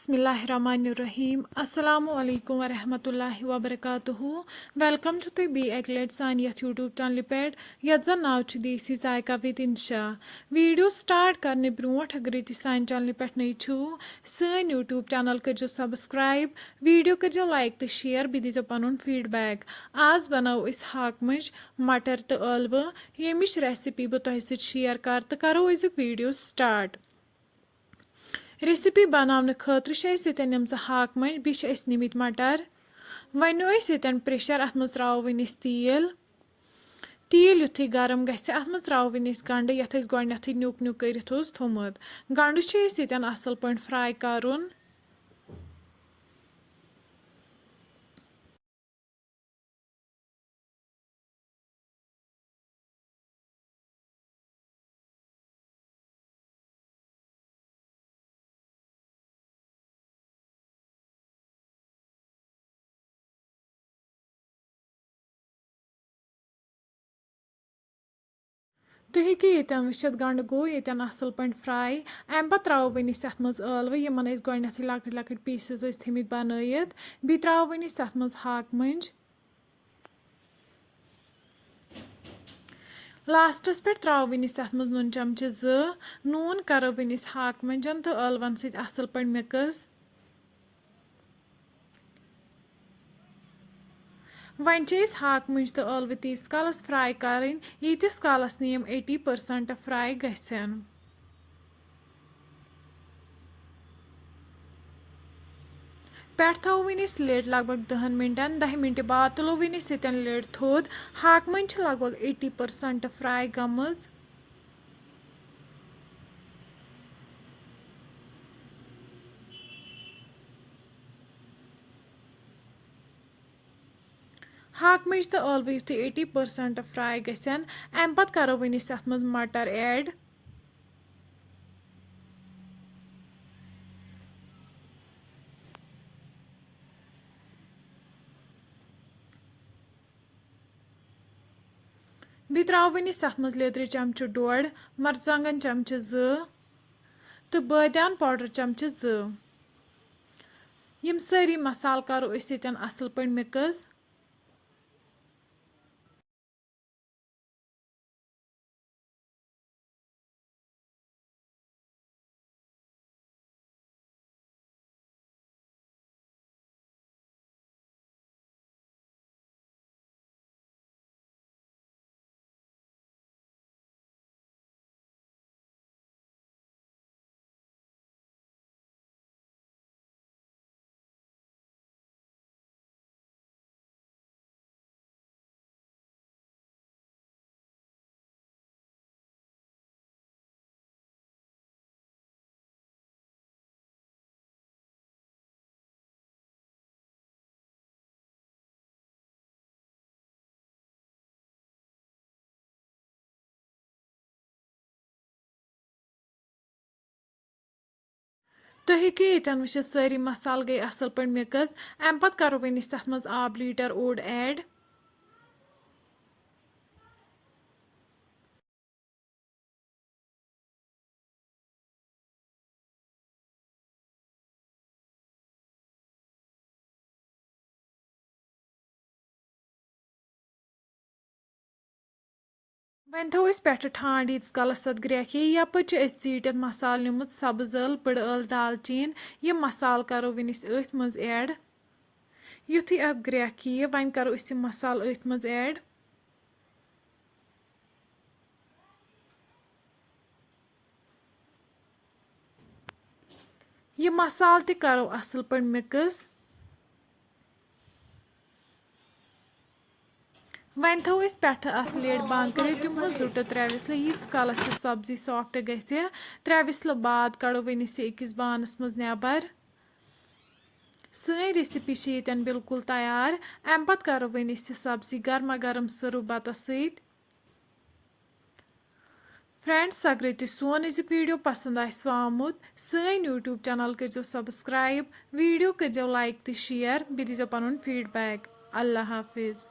Bismillahirrahmanirrahim. Assalamu alaikum wa rahmatullahi wa barakatuhu. Welcome to the be Eglet San yath YouTube channel ped. Yat zan naw ch Desi zaik with Insha. Video start karne bront agar ti san channel ped nahi chu. San YouTube channel karjo subscribe. Video karjo like te share bi dijo panun feedback. Az banaw is haq maj matar te aalwa. Yemish recipe bu toh sit share kar te karo izuk video start. Recipe बनाने खतर नमज हाक मंज बे निमित मटर one ये pressure अत मज त्रवन तेल तेल युथी गरम गि अत मज त्रवन गंड ये गोडनेथ न्युक न्युक कर थोमुत गंड असल पे फ्राई करुन तुम हेको ये वुचित गंड गो ये असल पे फ्राई अम पे त्रवन अत मज aalव यमन गोडनेथ लकट लकट पीसेस थमित बनयित बे त्रवन अत मज हाक मंज लास्टस पे त्रवन अत मज नून चमचे नून करो वन हाक मंजन तो aalवन सत असल पे मिक्स वन हाक मंज तो aalव तीस कालस फ्राई करें यीतिस कालस यम 80% फ्राई गसन पे थो वन लिड लगभग 10 मिनटन 10 मिनट बाद तुलो वन लिड थोद हाक मंज लगभग 80% फ्राई गमज हाक मंज तो aalव युथी 80% फ्राई गसन अम पत करो वन अत मज मटर ऐड बे त्रो वन अत मज लेदर चमचु 1.5 मरचांगन चमचु 2 तो बादान पाउडर चमचु 2 यम सारी मसाल करो असल पे मिक्स तुम हेको ये वुचित सारी मसाल गई असल पे मिक्स अम पत करो वन अत मज आब लीटर ओड ऐड वन थो पे ठांड यीत कलस अत ग्रेख यप चीट मसाल निमुत सब्ज ٲल बड़ ٲल दालचीन यह मसाल करो वन अथ मज ऐड युथी अत ग्रेख वन करो यह मसाल अथ मज ऐड यह मसाल ते करो असल पे मिक्स वन थो पे अत लिड बंद कर दिमो 2 to 3 विसल यीस कालस यह सब्जी सॉफ्ट गि 3 विसल बाद कड़ो वन अकिस बानस मज नेबर सन रेसिपी ये बिल्कुल तैयार अम पत करो वन सब्जी गर्मा गर्म सर्व बतस सत फ्रेंड्स अगर तुम सोन अजुक वीडियो पसंद आमुत सन यूट्यूब चैनल करो सब्सक्राइब वीडियो करो लाइक तो शेयर बे दीजो पन फीडबैक अल्लाह हाफिज।